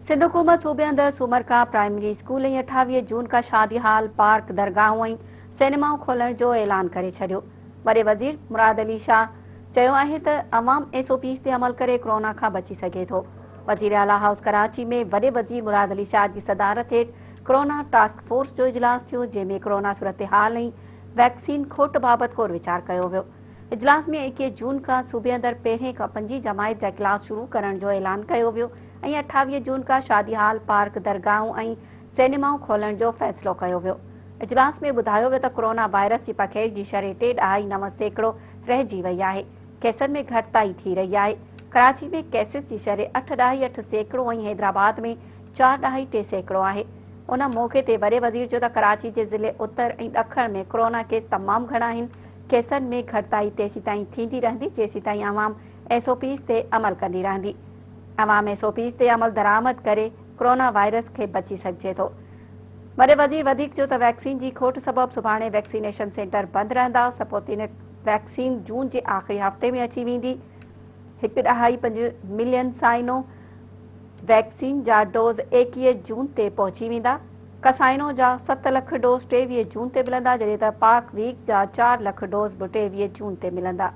सिंध हुकूमत सूबे अंदर सूमर का प्राइमरी स्कूल 28 जून का शादी हाल पार्क दरगाहों सिनेमाओं खोलण जो ऐलान करे छॾियो। वॾे वज़ीर मुराद अली शाह चयो आहे त अवाम SOPs ते अमल करे कोरोना खां बची सघे थो। वज़ीर आला हाउस कराची में वॾे वज़ीर मुराद अली शाह जी सदारत हेठि कोरोना टास्क फोर्स जो इजलास थियो, जंहिंमें कोरोना सूरत हाल ऐं वैक्सीन खोट बाबति ग़ौर वीचार कयो वियो। इजलास में 21 जून खां सूबे अंदर पहिरें खां 5 जमायत जा क्लास शुरू करण जो ऐलान कयो वियो ऐं 28 जून खां शादी हाल पार्क दरगाहों ऐं सिनेमाऊं खोलण जो फ़ैसिलो कयो वियो। इजलास में ॿुधायो वियो त कोरोना वायरस जी पखेड़ जी शरह 3.9% रहिजी वई आहे। केसनि में घटिताई थी रही आहे। कराची में केसिस जी शरह 8.8% ऐं हैदराबाद में 4.3% आहे। उन मौक़े ते वॾे वज़ीर चयो त कराची जे ज़िले उत्तर ऐं ॾखण में कोरोना केस तमामु घणा आहिनि। केसनि में घटिताई तेसीं ताईं थींदी रहंदी जेसीं ताईं अवाम SOPs ते अमल कंदी रहंदी। अवाम SOPs ते अमल दरामद करे कोरोना वायरस खे बची सघिजे थो। वॾे वज़ीर वधीक चयो त वैक्सीन जी खोट सबबि सुभाणे वैक्सीनेशन सेंटर बंदि रहंदा। स्पुतनिक वैक्सीन जून जे आख़िरी हफ़्ते में अची वेंदी। 1.5 मिलियन साइनो वैक्सीन जा डोज़ 21 जून ते पहुची वेंदा। कसाइनो जा 7 लख डोज़ 23 जून ते मिलंदा, जॾहिं त पाक वीक जा 4 लख डोज़ 23 जून ते मिलंदा।